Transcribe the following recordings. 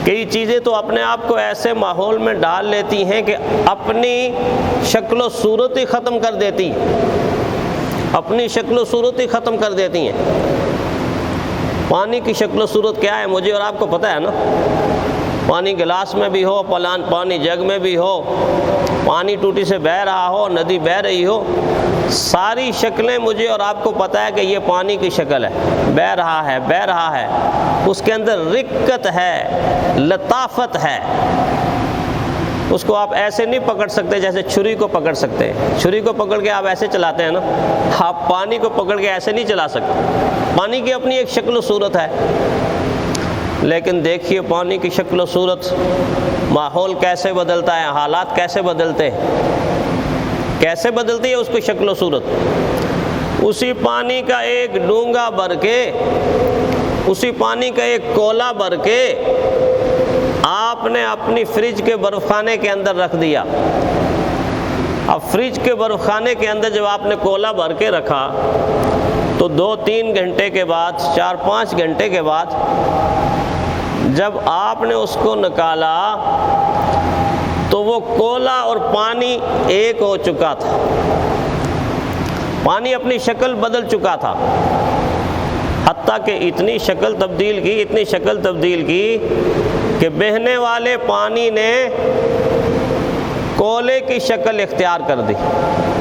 کئی چیزیں تو اپنے آپ کو ایسے ماحول میں ڈال لیتی ہیں کہ اپنی شکل و صورت ہی ختم کر دیتی ہیں، اپنی شکل و صورت ہی ختم کر دیتی ہیں۔ پانی کی شکل و صورت کیا ہے مجھے اور آپ کو پتہ ہے نا، پانی گلاس میں بھی ہو، پانی جگ میں بھی ہو، پانی ٹوٹی سے بہہ رہا ہو، ندی بہہ رہی ہو، ساری شکلیں مجھے اور آپ کو پتہ ہے کہ یہ پانی کی شکل ہے، بہہ رہا ہے، اس کے اندر رقت ہے، لطافت ہے۔ اس کو آپ ایسے نہیں پکڑ سکتے جیسے چھری کو پکڑ سکتے ہیں، چھری کو پکڑ کے آپ ایسے چلاتے ہیں نا، آپ پانی کو پکڑ کے ایسے نہیں چلا سکتے۔ پانی کی اپنی ایک شکل و صورت ہے، لیکن دیکھیے پانی کی شکل و صورت، ماحول کیسے بدلتا ہے، حالات کیسے بدلتے ہیں، کیسے بدلتی ہے اس کی شکل و صورت۔ اسی پانی کا ایک ڈونگا بھر کے، اسی پانی کا ایک کولا بھر کے آپ نے اپنی فریج کے برف خانے کے اندر رکھ دیا۔ اب فریج کے برف خانے کے اندر جب آپ نے کولا بھر کے رکھا تو 2-3 گھنٹے کے بعد، 4-5 گھنٹے کے بعد جب آپ نے اس کو نکالا تو وہ کولا اور پانی ایک ہو چکا تھا، پانی اپنی شکل بدل چکا تھا، حتیٰ کہ اتنی شکل تبدیل کی کہ بہنے والے پانی نے کولے کی شکل اختیار کر دی۔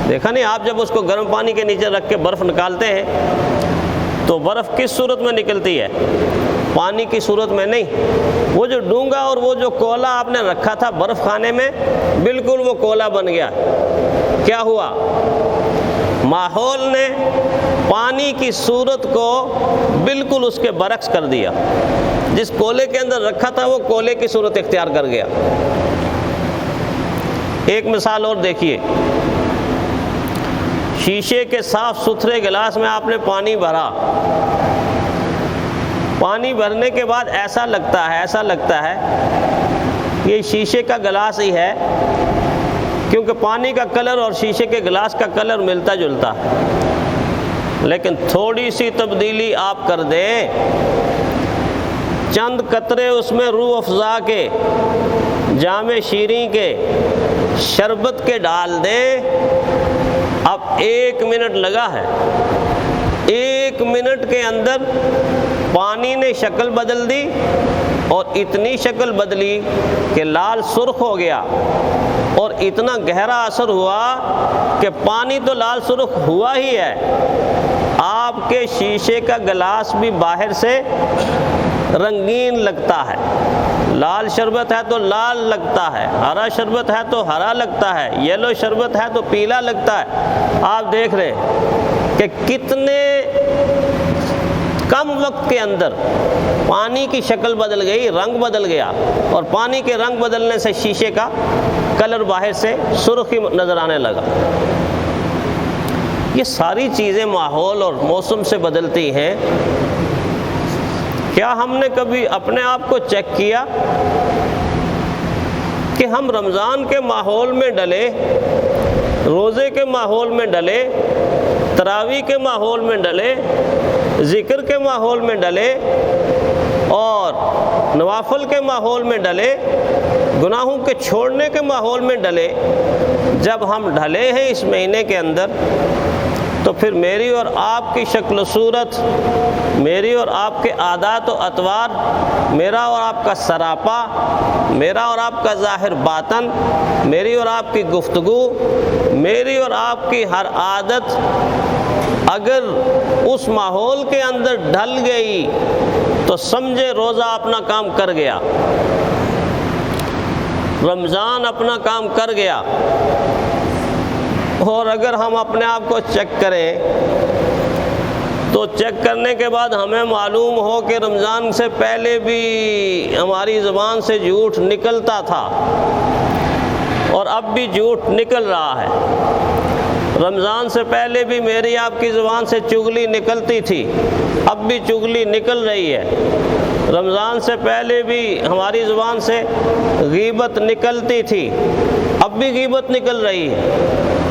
دیکھا نہیں آپ جب اس کو گرم پانی کے نیچے رکھ کے برف نکالتے ہیں تو برف کس صورت میں نکلتی ہے؟ پانی کی صورت میں نہیں۔ وہ جو ڈونگا اور وہ جو کولا آپ نے رکھا تھا برف خانے میں، بالکل وہ کولا بن گیا۔ کیا ہوا؟ ماحول نے پانی کی صورت کو بالکل اس کے برعکس کر دیا، جس کولے کے اندر رکھا تھا وہ کولے کی صورت اختیار کر گیا۔ ایک مثال اور دیکھیے، شیشے کے صاف ستھرے گلاس میں آپ نے پانی بھرا، پانی بھرنے کے بعد ایسا لگتا ہے یہ شیشے کا گلاس ہی ہے، کیونکہ پانی کا کلر اور شیشے کے گلاس کا کلر ملتا جلتا ہے۔ لیکن تھوڑی سی تبدیلی آپ کر دیں، چند قطرے اس میں روح افزا کے، جام شیریں کے، شربت کے ڈال دیں، اب 1 منٹ لگا ہے، 1 منٹ کے اندر پانی نے شکل بدل دی، اور اتنی شکل بدلی کہ لال سرخ ہو گیا، اور اتنا گہرا اثر ہوا کہ پانی تو لال سرخ ہوا ہی ہے، آپ کے شیشے کا گلاس بھی باہر سے رنگین لگتا ہے، لال شربت ہے تو لال لگتا ہے، ہرا شربت ہے تو ہرا لگتا ہے، یلو شربت ہے تو پیلا لگتا ہے۔ آپ دیکھ رہے کہ کتنے کم وقت کے اندر پانی کی شکل بدل گئی، رنگ بدل گیا، اور پانی کے رنگ بدلنے سے شیشے کا کلر باہر سے سرخی نظر آنے لگا۔ یہ ساری چیزیں ماحول اور موسم سے بدلتی ہیں۔ کیا ہم نے کبھی اپنے آپ کو چیک کیا کہ ہم رمضان کے ماحول میں ڈلے، روزے کے ماحول میں ڈلے، تراویح کے ماحول میں ڈلے، ذکر کے ماحول میں ڈلے، اور نوافل کے ماحول میں ڈلے، گناہوں کے چھوڑنے کے ماحول میں ڈلے، جب ہم ڈھلے ہیں اس مہینے کے اندر، تو پھر میری اور آپ کی شکل و صورت، میری اور آپ کے عادات و اطوار، میرا اور آپ کا سراپا، میرا اور آپ کا ظاہر باطن، میری اور آپ کی گفتگو، میری اور آپ کی ہر عادت اگر اس ماحول کے اندر ڈھل گئی تو سمجھے روزہ اپنا کام کر گیا، رمضان اپنا کام کر گیا۔ اور اگر ہم اپنے آپ کو چیک کریں تو چیک کرنے کے بعد ہمیں معلوم ہو کہ رمضان سے پہلے بھی ہماری زبان سے جھوٹ نکلتا تھا اور اب بھی جھوٹ نکل رہا ہے، رمضان سے پہلے بھی میری آپ کی زبان سے چغلی نکلتی تھی، اب بھی چغلی نکل رہی ہے، رمضان سے پہلے بھی ہماری زبان سے غیبت نکلتی تھی، اب بھی غیبت نکل رہی ہے۔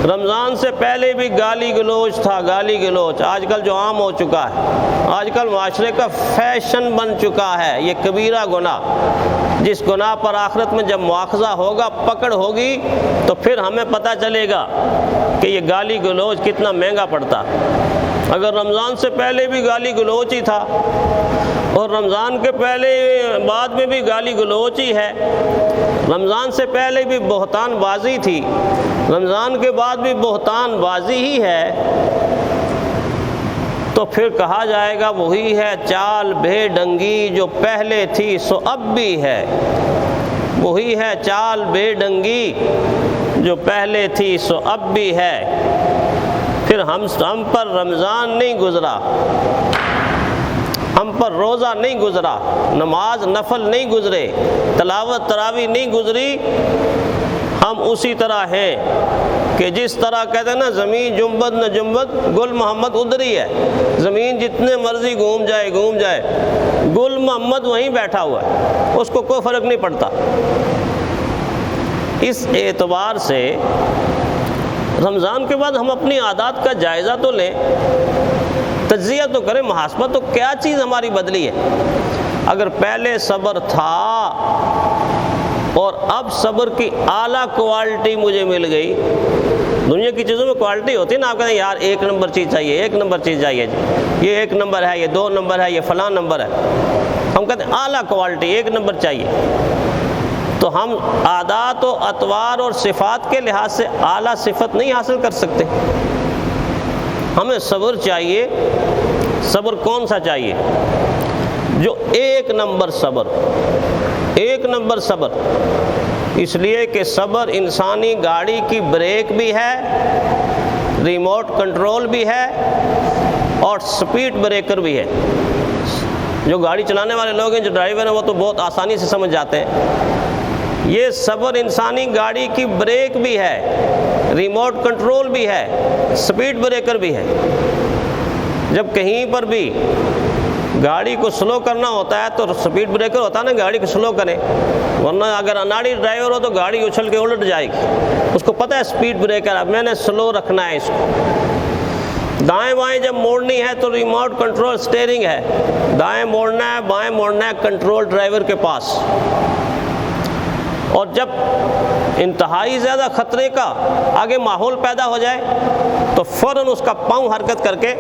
رمضان سے پہلے بھی گالی گلوچ تھا، گالی گلوچ آج کل جو عام ہو چکا ہے، آج کل معاشرے کا فیشن بن چکا ہے یہ کبیرہ گناہ، جس گناہ پر آخرت میں جب مواخذہ ہوگا، پکڑ ہوگی، تو پھر ہمیں پتہ چلے گا کہ یہ گالی گلوچ کتنا مہنگا پڑتا۔ اگر رمضان سے پہلے بھی گالی گلوچ ہی تھا اور رمضان کے پہلے بعد میں بھی گالی گلوچ ہی ہے، رمضان سے پہلے بھی بہتان بازی تھی، رمضان کے بعد بھی بہتان بازی ہی ہے، تو پھر کہا جائے گا وہی ہے چال بے ڈنگی جو پہلے تھی سو اب بھی ہے، وہی ہے چال بے ڈنگی جو پہلے تھی سو اب بھی ہے۔ پھر ہم پر رمضان نہیں گزرا، ہم پر روزہ نہیں گزرا، نماز نفل نہیں گزرے، تلاوت تراویح نہیں گزری، ہم اسی طرح ہیں کہ جس طرح کہتے ہیں نا زمین جنبت نہ جنبت گل محمد ادھر ہی ہے، زمین جتنے مرضی گھوم جائے گل محمد وہیں بیٹھا ہوا ہے، اس کو کوئی فرق نہیں پڑتا۔ اس اعتبار سے رمضان کے بعد ہم اپنی عادات کا جائزہ تو لیں، تجزیہ تو کریں، محاسبہ تو کیا چیز ہماری بدلی ہے۔ اگر پہلے صبر تھا اور اب صبر کی اعلیٰ کوالٹی مجھے مل گئی، دنیا کی چیزوں میں کوالٹی ہوتی ہے نا، آپ کہتے ہیں یار ایک نمبر چیز چاہیے، ایک نمبر چیز چاہیے، یہ ایک نمبر ہے، یہ دو نمبر ہے، یہ فلاں نمبر ہے، ہم کہتے ہیں اعلیٰ کوالٹی ایک نمبر چاہیے، تو ہم عادات و اطوار اور صفات کے لحاظ سے اعلیٰ صفت نہیں حاصل کر سکتے۔ ہمیں صبر چاہیے۔ صبر کون سا چاہیے؟ جو ایک نمبر صبر، ایک نمبر صبر، اس لیے کہ صبر انسانی گاڑی کی بریک بھی ہے، ریموٹ کنٹرول بھی ہے اور سپیڈ بریکر بھی ہے۔ جو گاڑی چلانے والے لوگ ہیں، جو ڈرائیور ہیں، وہ تو بہت آسانی سے سمجھ جاتے ہیں۔ یہ صبر انسانی گاڑی کی بریک بھی ہے، ریموٹ کنٹرول بھی ہے، سپیڈ بریکر بھی ہے۔ جب کہیں پر بھی گاڑی کو سلو کرنا ہوتا ہے تو سپیڈ بریکر ہوتا ہے نا، گاڑی کو سلو کریں، ورنہ اگر اناڑی ڈرائیور ہو تو گاڑی اچھل کے الٹ جائے گی، اس کو پتہ ہے سپیڈ بریکر اب میں نے سلو رکھنا ہے اس کو۔ دائیں بائیں جب موڑنی ہے تو ریموٹ کنٹرول سٹیئرنگ ہے، دائیں موڑنا ہے بائیں موڑنا ہے، کنٹرول ڈرائیور کے پاس۔ اور جب انتہائی زیادہ خطرے کا آگے ماحول پیدا ہو جائے تو فوراً اس کا پاؤں حرکت کر کے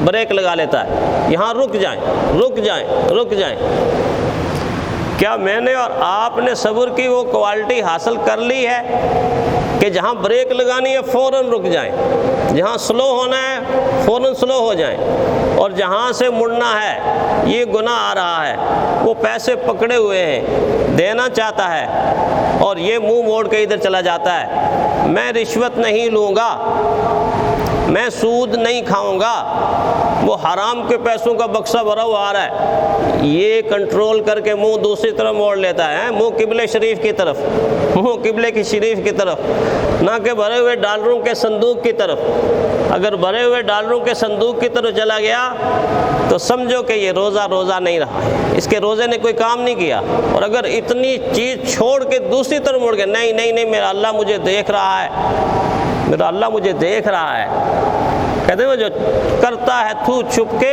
بریک لگا لیتا ہے، یہاں رک جائیں رک جائیں رک جائیں۔ کیا میں نے اور آپ نے صبر کی وہ کوالٹی حاصل کر لی ہے کہ جہاں بریک لگانی ہے فوراً رک جائیں، جہاں سلو ہونا ہے فوراً سلو ہو جائیں، اور جہاں سے مڑنا ہے یہ گناہ آ رہا ہے، وہ پیسے پکڑے ہوئے ہیں، دینا چاہتا ہے اور یہ منہ موڑ کے ادھر چلا جاتا ہے، میں رشوت نہیں لوں گا، میں سود نہیں کھاؤں گا، وہ حرام کے پیسوں کا بکسہ بھرا ہوا آ رہا ہے، یہ کنٹرول کر کے منہ دوسری طرف موڑ لیتا ہے، منہ قبلہ شریف کی طرف، منہ قبلے کی شریف کی طرف، نہ کہ بھرے ہوئے ڈالروں کے صندوق کی طرف۔ اگر بھرے ہوئے ڈالروں کے صندوق کی طرف چلا گیا تو سمجھو کہ یہ روزہ نہیں رہا، اس کے روزے نے کوئی کام نہیں کیا۔ اور اگر اتنی چیز چھوڑ کے دوسری طرف مڑ گیا، نہیں میرا اللہ مجھے دیکھ رہا ہے، میرا اللہ مجھے دیکھ رہا ہے، کہتے ہیں جو کرتا ہے تو چھپ کے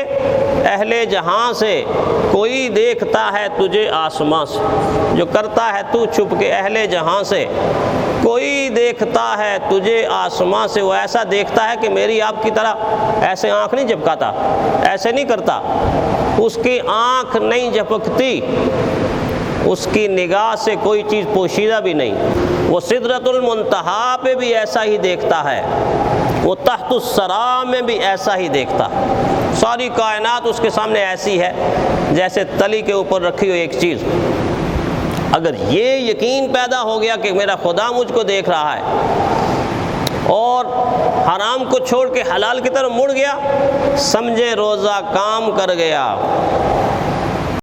اہل جہاں سے، کوئی دیکھتا ہے تجھے آسماں سے، جو کرتا ہے تو چھپ کے اہل جہاں سے، کوئی دیکھتا ہے تجھے آسماں سے، وہ ایسا دیکھتا ہے کہ میری آپ کی طرح ایسے آنکھ نہیں جھپکاتا، ایسے نہیں کرتا، اس کی آنکھ نہیں جھپکتی، اس کی نگاہ سے کوئی چیز پوشیدہ بھی نہیں، وہ سدرۃ المنتہا پہ بھی ایسا ہی دیکھتا ہے، وہ تحت الثری میں بھی ایسا ہی دیکھتا، ساری کائنات اس کے سامنے ایسی ہے جیسے تلی کے اوپر رکھی ہوئی ایک چیز۔ اگر یہ یقین پیدا ہو گیا کہ میرا خدا مجھ کو دیکھ رہا ہے اور حرام کو چھوڑ کے حلال کی طرف مڑ گیا، سمجھے روزہ کام کر گیا،